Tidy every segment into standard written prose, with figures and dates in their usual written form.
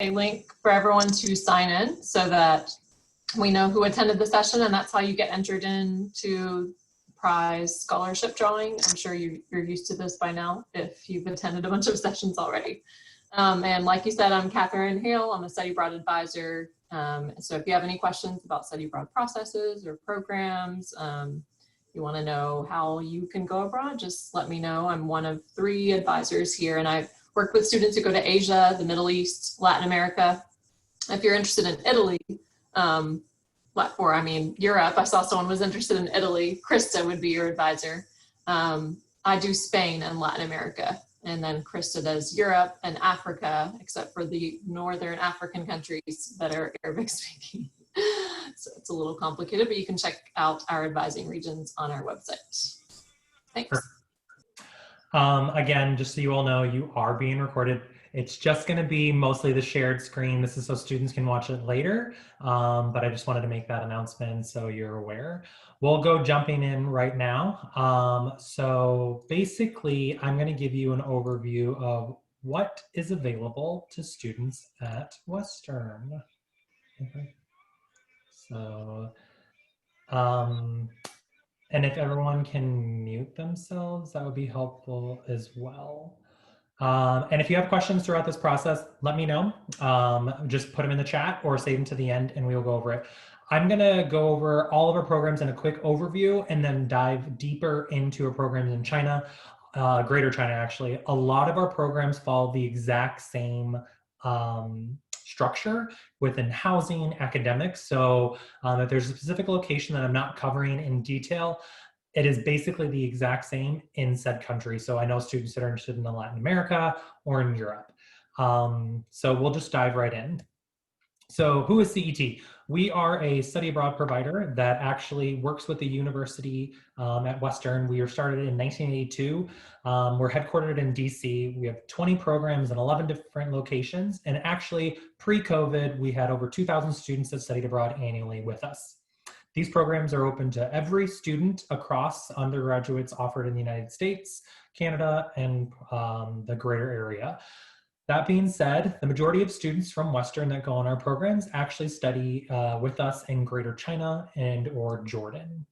a link for everyone to sign in so that we know who attended the session, and that's how you get entered into prize scholarship drawing. I'm sure you're used to this by now if you've attended a bunch of sessions already. And like you said, I'm Catherine Hale. I'm a study abroad advisor. So if you have any questions about study abroad processes or programs, you want to know how you can go abroad, just let me know. I'm one of 3 advisors here, and I've worked with students who go to Asia, the Middle East, Latin America. If you're interested in Italy, Europe, I saw someone was interested in Italy, Krista would be your advisor. I do Spain and Latin America, and then Krista does Europe and Africa, except for the Northern African countries that are Arabic speaking. So it's a little complicated, but you can check out our advising regions on our website. Thanks. Sure. Again, just so you all know, you are being recorded. It's just going to be mostly the shared screen. This is so students can watch it later, but I just wanted to make that announcement so you're aware. We'll go jumping in right now. So basically, I'm going to give you an overview of what is available to students at Western. Okay. So, and if everyone can mute themselves, that would be helpful as well. And if you have questions throughout this process, let me know. Just put them in the chat or save them to the end and we'll go over it. I'm gonna go over all of our programs in a quick overview and then dive deeper into our programs in China, Greater China actually. A lot of our programs follow the exact same structure within housing, academics. So if there's a specific location that I'm not covering in detail, it is basically the exact same in said country. So I know students that are interested in Latin America or in Europe. So we'll just dive right in. So who is CET? We are a study abroad provider that actually works with the university at Western. We were started in 1982. We're headquartered in DC. We have 20 programs in 11 different locations. And actually pre-COVID, we had over 2,000 students that studied abroad annually with us. These programs are open to every student across undergraduates offered in the United States, Canada, and the greater area. That being said, the majority of students from Western that go on our programs actually study with us in Greater China and or Jordan.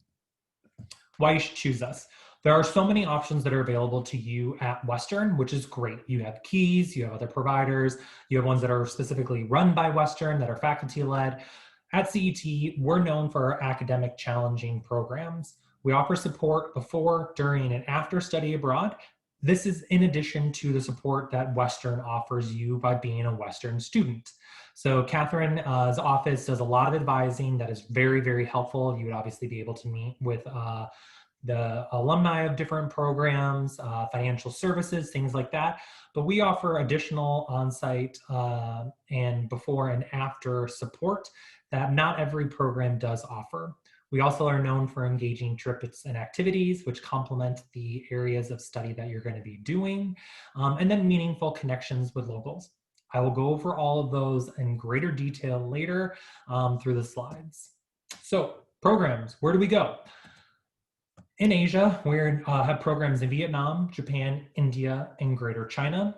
Why you should choose us. There are so many options that are available to you at Western, which is great. You have keys, you have other providers, you have ones that are specifically run by Western that are faculty-led. At CET, we're known for our academic challenging programs. We offer support before, during, and after study abroad. This is in addition to the support that Western offers you by being a Western student. So Catherine's office does a lot of advising that is very, very helpful. You would obviously be able to meet with the alumni of different programs, financial services, things like that. But we offer additional on-site and before and after support that not every program does offer. We also are known for engaging trips and activities, which complement the areas of study that you're going to be doing, and then meaningful connections with locals. I will go over all of those in greater detail later through the slides. So programs, where do we go? In Asia, we have programs in Vietnam, Japan, India, and Greater China.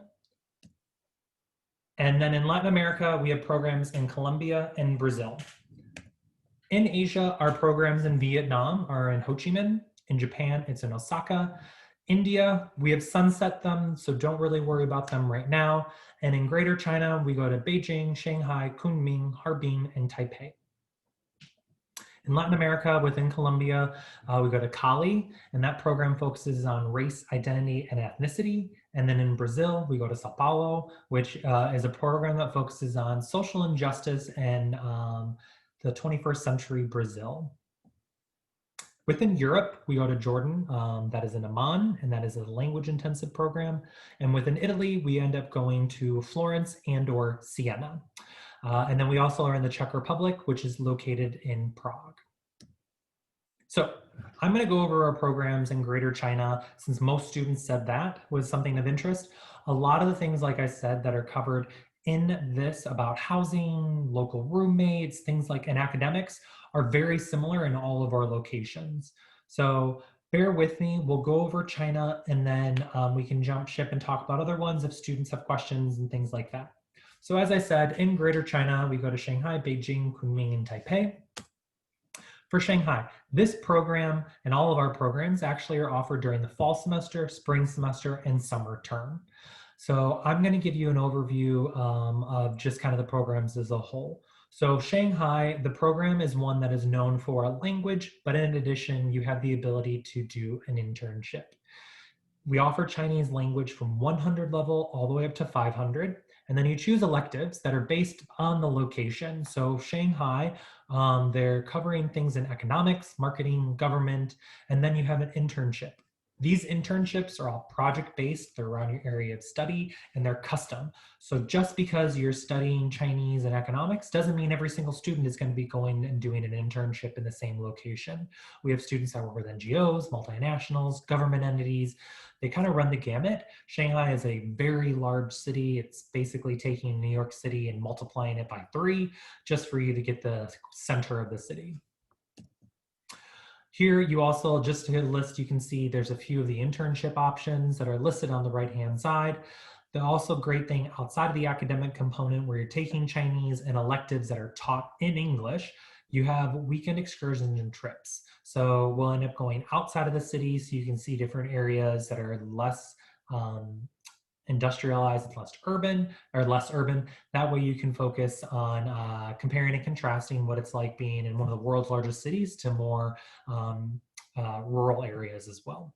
And then in Latin America, we have programs in Colombia and Brazil. In Asia, our programs in Vietnam are in Ho Chi Minh. In Japan, it's in Osaka. India, we have sunset them, so don't really worry about them right now. And in Greater China, we go to Beijing, Shanghai, Kunming, Harbin, and Taipei. In Latin America, within Colombia, we go to Cali, and that program focuses on race, identity, and ethnicity. And then in Brazil, we go to Sao Paulo, which is a program that focuses on social injustice and the 21st century Brazil. Within Europe, we go to Jordan, that is in Amman, and that is a language intensive program. And within Italy, we end up going to Florence and or Siena. And then we also are in the Czech Republic, which is located in Prague. So I'm going to go over our programs in Greater China, since most students said that was something of interest. A lot of the things, like I said, that are covered in this about housing, local roommates, things like, and academics are very similar in all of our locations. So bear with me, we'll go over China and then we can jump ship and talk about other ones if students have questions and things like that. So as I said, in Greater China, we go to Shanghai, Beijing, Kunming, and Taipei. For Shanghai, this program and all of our programs actually are offered during the fall semester, spring semester, and summer term. So I'm going to give you an overview of just kind of the programs as a whole. So Shanghai, the program is one that is known for a language, but in addition, you have the ability to do an internship. We offer Chinese language from 100 level all the way up to 500. And then you choose electives that are based on the location. So Shanghai, they're covering things in economics, marketing, government, and then you have an internship. These internships are all project-based, they're around your area of study, and they're custom. So just because you're studying Chinese and economics doesn't mean every single student is going to be going and doing an internship in the same location. We have students that work with NGOs, multinationals, government entities. They kind of run the gamut. Shanghai is a very large city. It's basically taking New York City and multiplying it by 3 just for you to get the center of the city. Here you also, just to list, you can see there's a few of the internship options that are listed on the right-hand side. The also great thing outside of the academic component where you're taking Chinese and electives that are taught in English, you have weekend excursions and trips. So we'll end up going outside of the city so you can see different areas that are less industrialized, less urban. That way you can focus on comparing and contrasting what it's like being in one of the world's largest cities to more rural areas as well.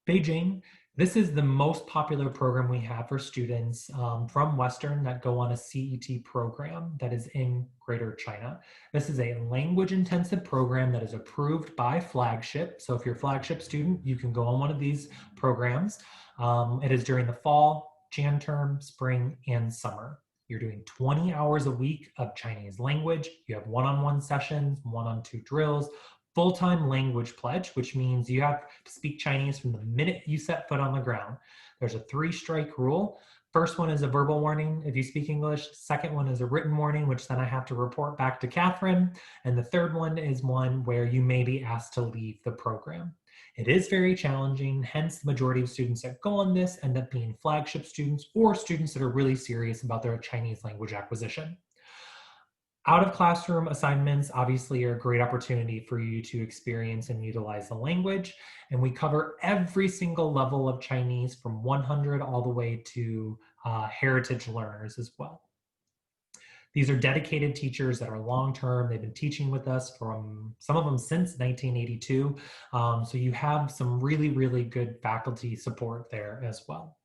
Beijing, this is the most popular program we have for students from Western that go on a CET program that is in Greater China. This is a language intensive program that is approved by Flagship. So if you're a Flagship student, you can go on one of these programs. It is during the fall, Jan term, spring, and summer. You're doing 20 hours a week of Chinese language. You have one-on-one sessions, 1-on-2 drills, full-time language pledge, which means you have to speak Chinese from the minute you set foot on the ground. There's a 3-strike rule. First one is a verbal warning if you speak English. Second one is a written warning, which then I have to report back to Catherine. And the third one is one where you may be asked to leave the program. It is very challenging, hence the majority of students that go on this end up being Flagship students or students that are really serious about their Chinese language acquisition. Out of classroom assignments obviously are a great opportunity for you to experience and utilize the language. And we cover every single level of Chinese from 100 all the way to heritage learners as well. These are dedicated teachers that are long-term. They've been teaching with us from some of them since 1982. So you have some really, really good faculty support there as well.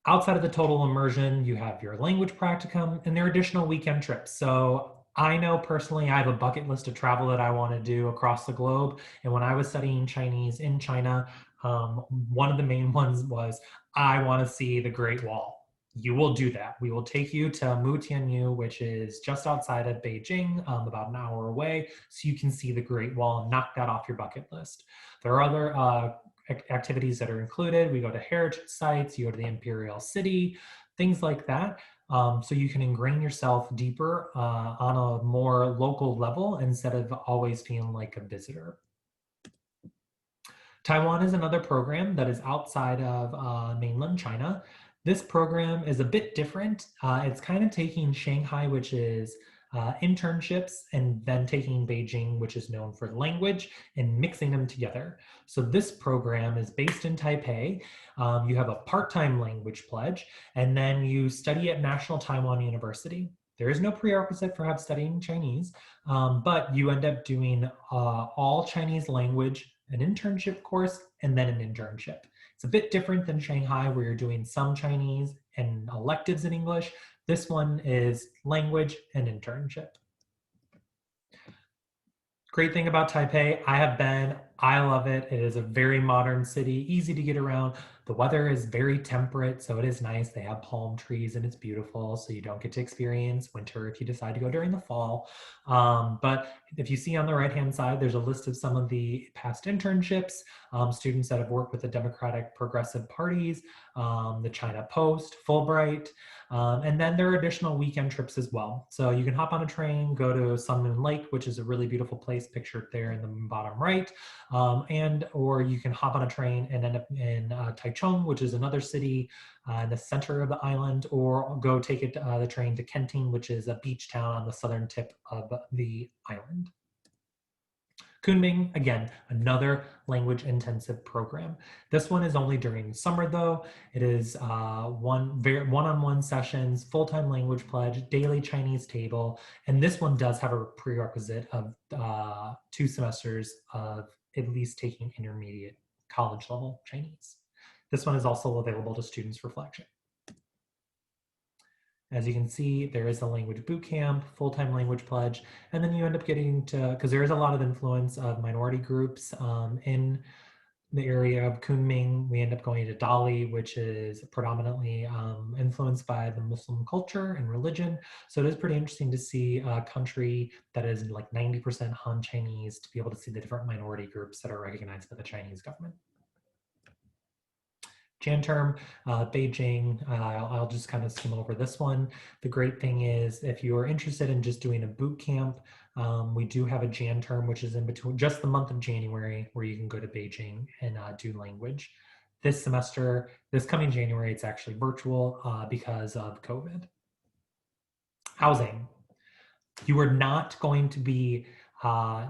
Outside of the total immersion, you have your language practicum and there are additional weekend trips. So I know personally I have a bucket list of travel that I want to do across the globe. And when I was studying Chinese in China, one of the main ones was I want to see the Great Wall. You will do that. We will take you to Mutianyu, which is just outside of Beijing, about an hour away, so you can see the Great Wall and knock that off your bucket list. There are other activities that are included. We go to heritage sites, you go to the Imperial City, things like that. So you can ingrain yourself deeper on a more local level instead of always feeling like a visitor. Taiwan is another program that is outside of mainland China. This program is a bit different. It's kind of taking Shanghai, which is internships, and then taking Beijing, which is known for language, and mixing them together. So this program is based in Taipei. You have a part-time language pledge, and then you study at National Taiwan University. There is no prerequisite for studying Chinese, but you end up doing all Chinese language, an internship course, and then an internship. It's a bit different than Shanghai where you're doing some Chinese and electives in English. This one is language and internship. Great thing about Taipei, I have been, I love it. It is a very modern city, easy to get around. The weather is very temperate, so it is nice. They have palm trees and it's beautiful, so you don't get to experience winter if you decide to go during the fall. But if you see on the right-hand side, there's a list of some of the past internships, students that have worked with the Democratic Progressive Parties, the China Post, Fulbright, and then there are additional weekend trips as well. So you can hop on a train, go to Sun Moon Lake, which is a really beautiful place pictured there in the bottom right. or you can hop on a train and end up in Taichung, which is another city in the center of the island, or go take the train to Kenting, which is a beach town on the southern tip of the island. Kunming, again, another language intensive program. This one is only during summer though. It is one-on-one sessions, full-time language pledge, daily Chinese table. And this one does have a prerequisite of 2 semesters of at least taking intermediate college level Chinese. This one is also available to students for flagship. As you can see, there is a language boot camp, full-time language pledge, and then you end up getting to, because there is a lot of influence of minority groups in the area of Kunming. We end up going to Dali, which is predominantly influenced by the Muslim culture and religion. So it is pretty interesting to see a country that is like 90% Han Chinese to be able to see the different minority groups that are recognized by the Chinese government. Jan term, Beijing, I'll just kind of skim over this one. The great thing is if you are interested in just doing a boot camp, we do have a Jan term, which is in between just the month of January, where you can go to Beijing and do language. This semester, this coming January, it's actually virtual because of COVID. Housing. You are not going to be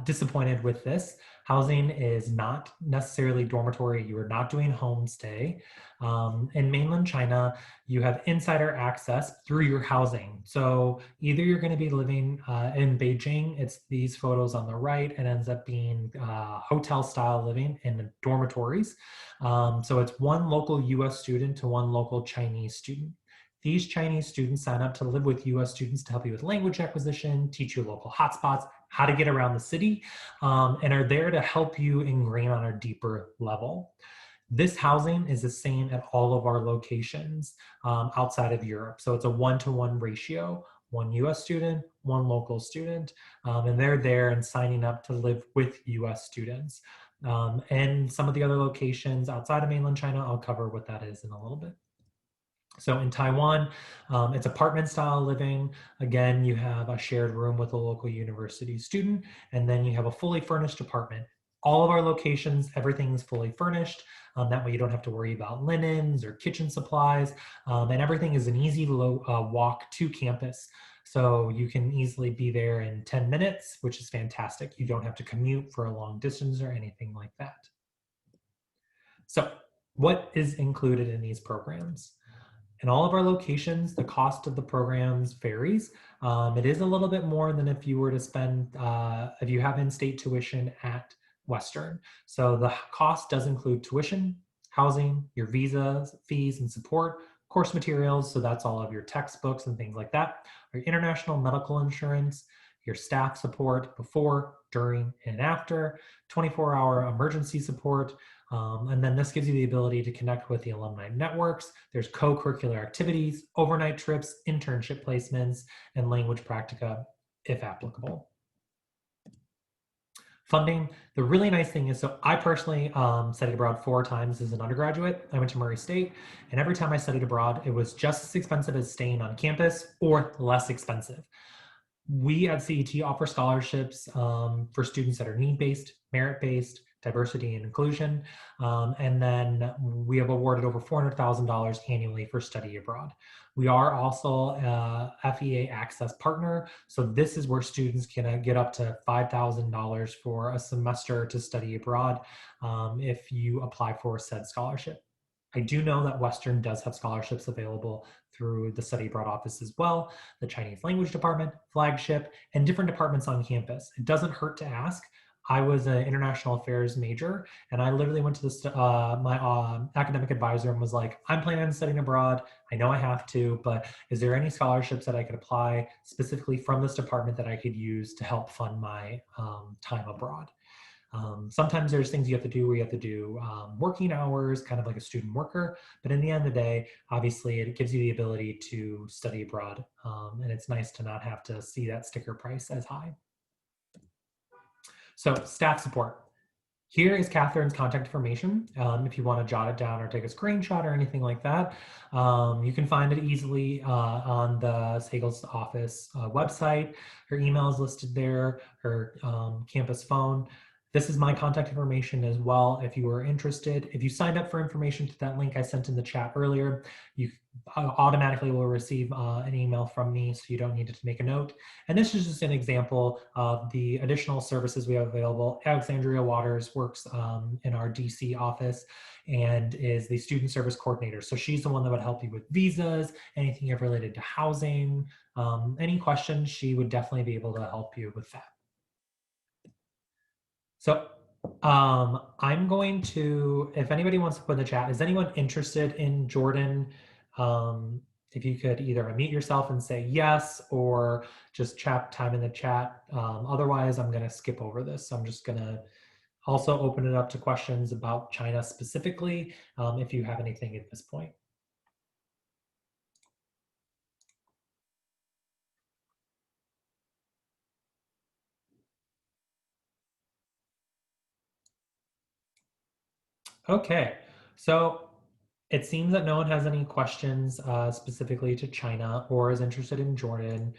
disappointed with this. Housing is not necessarily dormitory. You are not doing homestay. In mainland China, you have insider access through your housing. So either you're going to be living in Beijing, it's these photos on the right, it ends up being hotel style living in dormitories. So it's one local US student to one local Chinese student. These Chinese students sign up to live with US students to help you with language acquisition, teach you local hotspots, how to get around the city, and are there to help you ingrain on a deeper level. This housing is the same at all of our locations outside of Europe. So it's a 1-to-1 ratio, 1 US student, 1 local student, and they're there and signing up to live with US students. And some of the other locations outside of mainland China, I'll cover what that is in a little bit. So in Taiwan, it's apartment style living. Again, you have a shared room with a local university student, and then you have a fully furnished apartment. All of our locations, everything's fully furnished. That way you don't have to worry about linens or kitchen supplies, and everything is an easy walk to campus. So you can easily be there in 10 minutes, which is fantastic. You don't have to commute for a long distance or anything like that. So what is included in these programs? In all of our locations, the cost of the programs varies. It is a little bit more than if you were to spend, if you have in-state tuition at Western. So the cost does include tuition, housing, your visas, fees and support, course materials, so that's all of your textbooks and things like that, your international medical insurance, your staff support before, during, and after, 24-hour emergency support, and then this gives you the ability to connect with the alumni networks. There's co-curricular activities, overnight trips, internship placements, and language practica if applicable. Funding, the really nice thing is, so I personally studied abroad 4 times as an undergraduate. I went to Murray State, and every time I studied abroad, it was just as expensive as staying on campus or less expensive. We at CET offer scholarships for students that are need-based, merit-based, diversity and inclusion, and then we have awarded over $400,000 annually for study abroad. We are also a FEA Access partner, so this is where students can get up to $5,000 for a semester to study abroad if you apply for said scholarship. I do know that Western does have scholarships available through the study abroad office as well, the Chinese language department, flagship, and different departments on campus. It doesn't hurt to ask. I was an international affairs major, and I literally went to my academic advisor and was like, I'm planning on studying abroad. I know I have to, but is there any scholarships that I could apply specifically from this department that I could use to help fund my time abroad? Sometimes there's things you have to do where you have to do working hours, kind of like a student worker, but in the end of the day, obviously it gives you the ability to study abroad, and it's nice to not have to see that sticker price as high. So staff support. Here is Catherine's contact information. If you want to jot it down or take a screenshot or anything like that, you can find it easily on the Sagel's office website. Her email is listed there, her campus phone. This is my contact information as well if you are interested. If you signed up for information to that link I sent in the chat earlier, you automatically will receive an email from me, so you don't need to make a note. And this is just an example of the additional services we have available. Alexandria Waters works in our DC office and is the student service coordinator. So she's the one that would help you with visas, anything related to housing, any questions, she would definitely be able to help you with that. So I'm going to, if anybody wants to put in the chat, is anyone interested in Jordan? If you could either unmute yourself and say yes, or just chat time in the chat. Otherwise, I'm going to skip over this. I'm just going to also open it up to questions about China specifically, if you have anything at this point. Okay, so it seems that no one has any questions specifically to China or is interested in Jordan.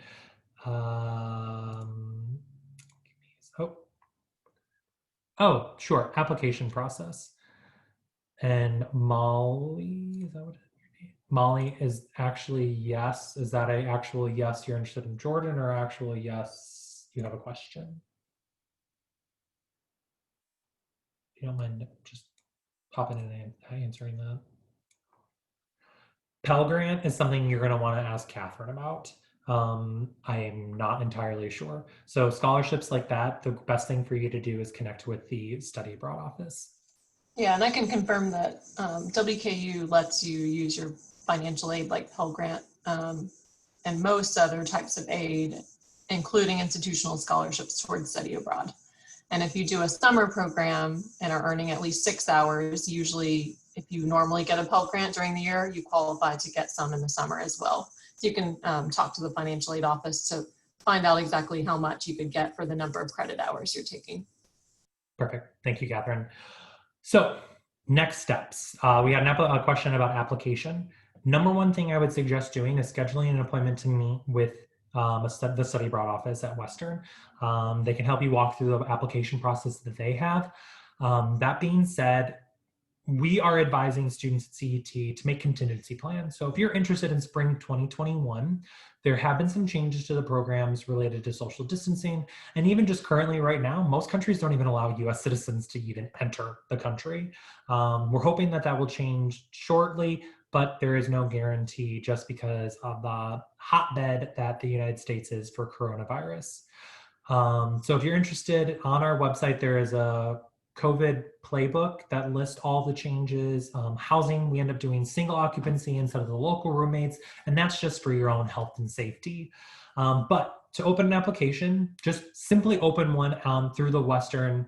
Oh, sure, application process. And Molly, is that what it is? Molly is actually yes. Is that a actual yes, you're interested in Jordan, or actual yes, you have a question? If you don't mind just popping in and answering that. Pell Grant is something you're going to want to ask Catherine about. I am not entirely sure. So scholarships like that, the best thing for you to do is connect with the study abroad office. Yeah, and I can confirm that WKU lets you use your financial aid like Pell Grant and most other types of aid, including institutional scholarships towards study abroad. And if you do a summer program and are earning at least 6 hours, usually if you normally get a Pell Grant during the year, you qualify to get some in the summer as well. So you can talk to the financial aid office to find out exactly how much you could get for the number of credit hours you're taking. Perfect. Thank you, Catherine. So next steps. We had a question about application. Number one thing I would suggest doing is scheduling an appointment to meet with the study abroad office at Western. They can help you walk through the application process that they have. That being said, we are advising students at CET to make contingency plans. So if you're interested in spring 2021, there have been some changes to the programs related to social distancing. And even just currently right now, most countries don't even allow US citizens to even enter the country. We're hoping that that will change shortly, but there is no guarantee just because of the hotbed that the United States is for coronavirus. So if you're interested, on our website, there is a COVID playbook that lists all the changes. Housing, we end up doing single occupancy instead of the local roommates, and that's just for your own health and safety. But to open an application, just simply open one through the Western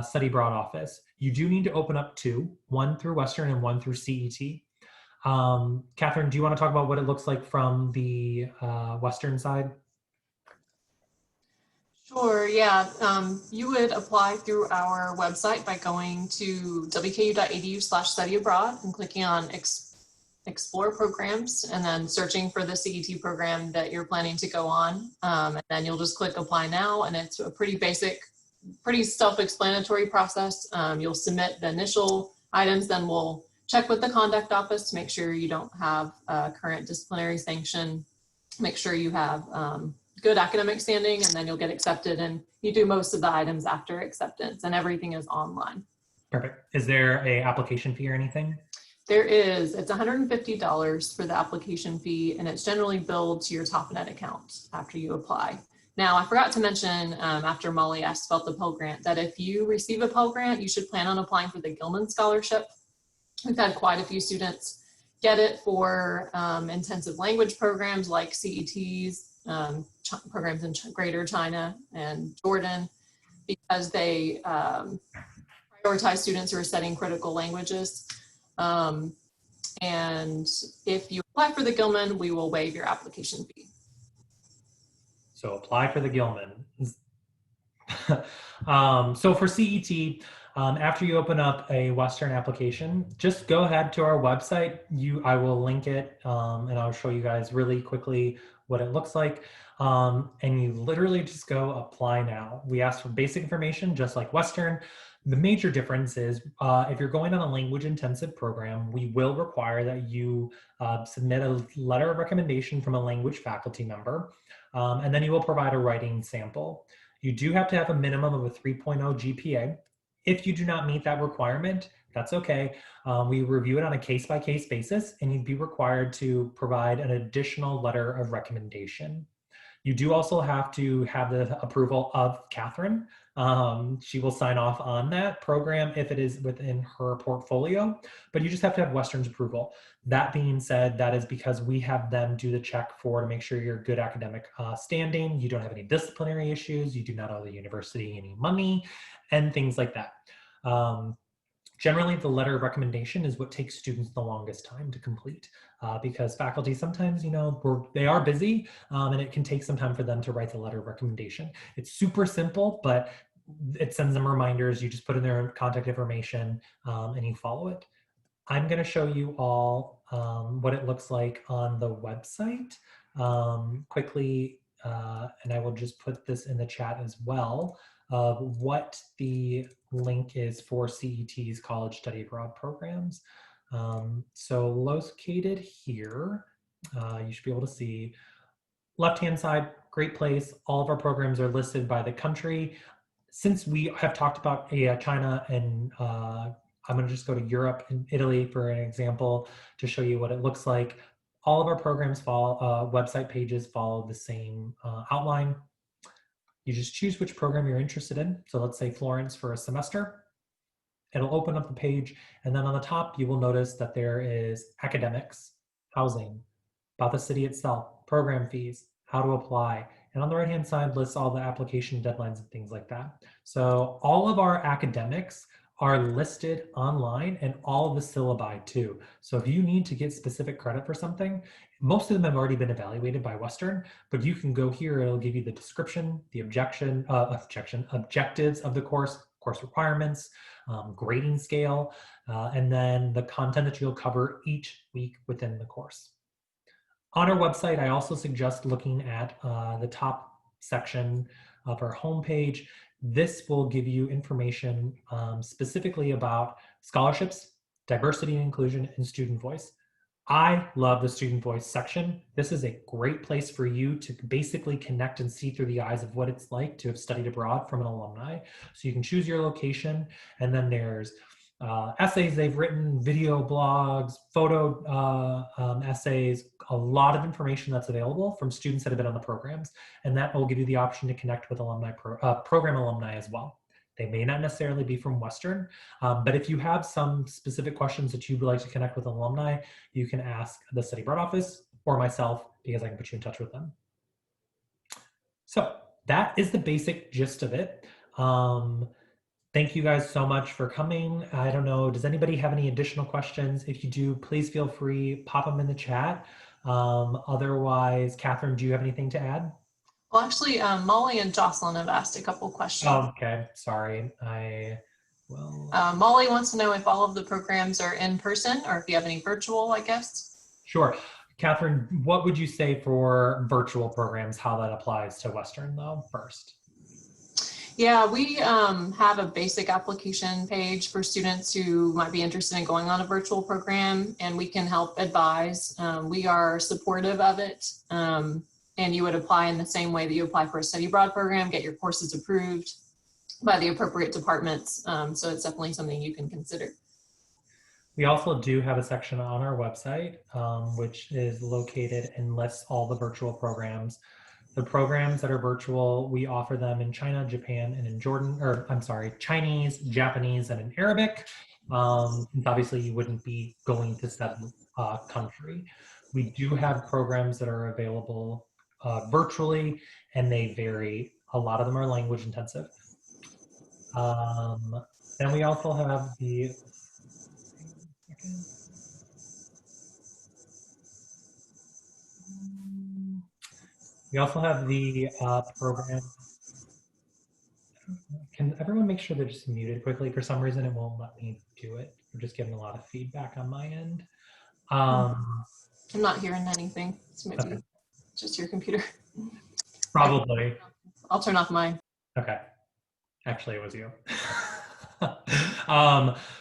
Study Abroad office. You do need to open up two, one through Western and one through CET. Catherine, do you want to talk about what it looks like from the Western side? Sure, yeah. You would apply through our website by going to wku.edu/study abroad and clicking on explore programs and then searching for the CET program that you're planning to go on. And then you'll just click apply now, and it's a pretty basic, pretty self-explanatory process. You'll submit the initial items, then we'll check with the conduct office to make sure you don't have a current disciplinary sanction, make sure you have good academic standing, and then you'll get accepted, and you do most of the items after acceptance, and everything is online. Perfect. Is there a application fee or anything? There is. It's $150 for the application fee, and it's generally billed to your TopNet account after you apply. Now, I forgot to mention after Molly asked about the Pell Grant, that if you receive a Pell Grant, you should plan on applying for the Gilman Scholarship. We've had quite a few students get it for intensive language programs like CETs, programs in Greater China and Jordan, because they prioritize students who are studying critical languages. And if you apply for the Gilman, we will waive your application fee. So apply for the Gilman. So for CET, After you open up a Western application, just go ahead to our website. I will link it, and I'll show you guys really quickly what it looks like. And you literally just go apply now. We ask for basic information, just like Western. The major difference is if you're going on a language intensive program, we will require that you submit a letter of recommendation from a language faculty member, and then you will provide a writing sample. You do have to have a minimum of a 3.0 GPA. If you do not meet that requirement, that's okay. We review it on a case-by-case basis, and you'd be required to provide an additional letter of recommendation. You do also have to have the approval of Catherine. She will sign off on that program if it is within her portfolio, but you just have to have Western's approval. That being said, that is because we have them do the check to make sure you're good academic standing, you don't have any disciplinary issues, you do not owe the university any money, and things like that. Generally, the letter of recommendation is what takes students the longest time to complete because faculty sometimes, they are busy and it can take some time for them to write the letter of recommendation. It's super simple, but it sends them reminders. You just put in their contact information and you follow it. I'm going to show you all what it looks like on the website quickly, and I will just put this in the chat as well of what the link is for CET's college study abroad programs. So located here, you should be able to see left-hand side, great place. All of our programs are listed by the country. Since we have talked about China and I'm going to just go to Europe and Italy for an example to show you what it looks like. All of our programs follow, website pages follow the same outline. You just choose which program you're interested in. So let's say Florence for a semester. It'll open up the page, and then on the top you will notice that there is academics, housing, about the city itself, program fees, how to apply, and on the right-hand side lists all the application deadlines and things like that. So all of our academics are listed online and all of the syllabi too. So if you need to get specific credit for something, most of them have already been evaluated by Western, but you can go here, it'll give you the description, the objectives of the course requirements, grading scale, and then the content that you'll cover each week within the course. On our website, I also suggest looking at the top section of our homepage. This will give you information specifically about scholarships, diversity and inclusion, and student voice. I love the student voice section. This is a great place for you to basically connect and see through the eyes of what it's like to have studied abroad from an alumni. So you can choose your location, and then there's essays they've written, video blogs, photo essays, a lot of information that's available from students that have been on the programs, and that will give you the option to connect with alumni program alumni as well. They may not necessarily be from Western, but if you have some specific questions that you'd like to connect with alumni, you can ask the study abroad office or myself because I can put you in touch with them. So that is the basic gist of it. Thank you guys so much for coming. I don't know, does anybody have any additional questions? If you do, please feel free, pop them in the chat. Otherwise, Catherine, do you have anything to add? Well, actually, Molly and Jocelyn have asked a couple questions. Oh, okay, sorry. I will. Molly wants to know if all of the programs are in person or if you have any virtual, I guess. Sure. Catherine, what would you say for virtual programs, how that applies to Western though, first? Yeah, we have a basic application page for students who might be interested in going on a virtual program, and we can help advise. We are supportive of it, and you would apply in the same way that you apply for a study abroad program, get your courses approved by the appropriate departments. So it's definitely something you can consider. We also do have a section on our website, which is located and lists all the virtual programs. The programs that are virtual, we offer them in China, Japan, and in Jordan, or I'm sorry, Chinese, Japanese, and in Arabic. Obviously, you wouldn't be going to that country. We do have programs that are available virtually, and they vary. A lot of them are language intensive. Then we also have the, we also have the program. Can everyone make sure they're just muted quickly? For some reason, it won't let me do it. I'm just getting a lot of feedback on my end. I'm not hearing anything. So maybe Okay. just your computer. Probably. I'll turn off mine. Okay. Actually, it was you.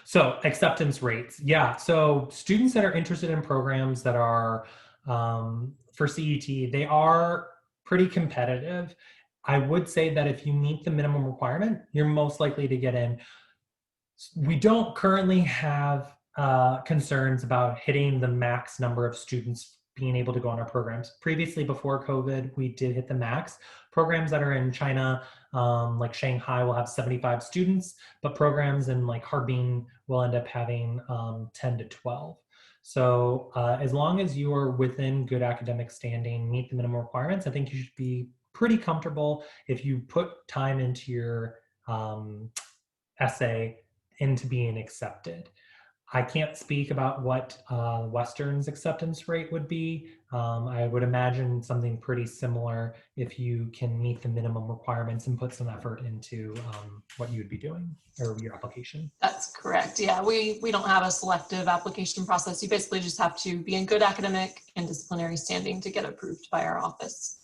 So acceptance rates. Yeah. So students that are interested in programs that are for CET, they are pretty competitive. I would say that if you meet the minimum requirement, you're most likely to get in. We don't currently have concerns about hitting the max number of students being able to go on our programs. Previously, before COVID, we did hit the max. Programs that are in China, like Shanghai, will have 75 students, but programs in like Harbin will end up having 10 to 12. So as long as you are within good academic standing, meet the minimum requirements, I think you should be pretty comfortable if you put time into your essay into being accepted. I can't speak about what Western's acceptance rate would be. I would imagine something pretty similar if you can meet the minimum requirements and put some effort into what you would be doing or your application. That's correct. Yeah, we don't have a selective application process. You basically just have to be in good academic and disciplinary standing to get approved by our office.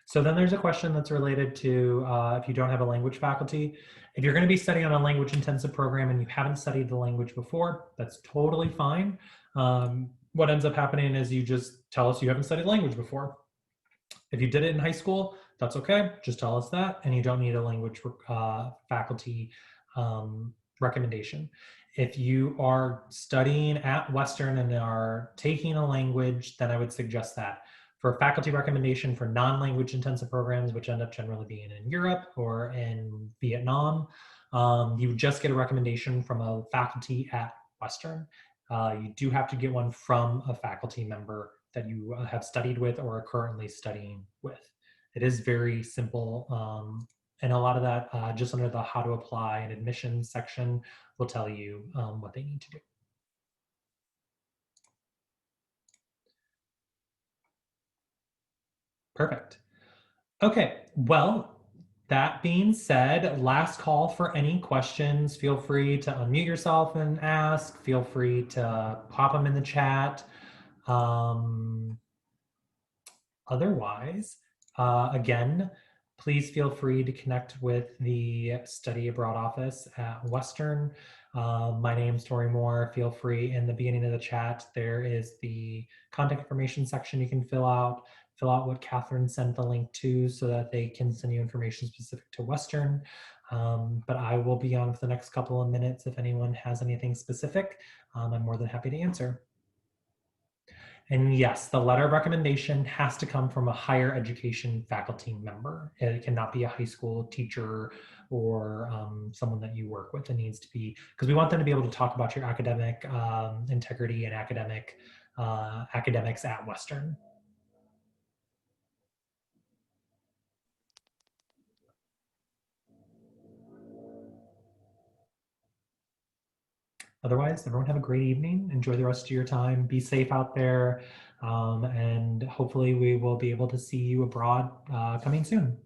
So then there's a question that's related to if you don't have a language faculty. If you're going to be studying on a language intensive program and you haven't studied the language before, that's totally fine. What ends up happening is you just tell us you haven't studied language before. If you did it in high school, that's okay. Just tell us that, and you don't need a language faculty recommendation. If you are studying at Western and are taking a language, then I would suggest that. For faculty recommendation for non-language intensive programs, which end up generally being in Europe or in Vietnam, you would just get a recommendation from a faculty at Western. You do have to get one from a faculty member that you have studied with or are currently studying with. It is very simple. And a lot of that, just under the how to apply and admissions section, will tell you what they need to do. Perfect. Okay, well, that being said, last call for any questions. Feel free to unmute yourself and ask. Feel free to pop them in the chat. Otherwise, again, please feel free to connect with the Study Abroad office at Western. My name's Tori Moore. Feel free, in the beginning of the chat, there is the contact information section you can fill out what Catherine sent the link to so that they can send you information specific to Western. But I will be on for the next couple of minutes. If anyone has anything specific, I'm more than happy to answer. And yes, the letter of recommendation has to come from a higher education faculty member. It cannot be a high school teacher or someone that you work with. It needs to be, because we want them to be able to talk about your academic integrity and academics at Western. Otherwise, everyone have a great evening. Enjoy the rest of your time. Be safe out there. And hopefully we will be able to see you abroad coming soon.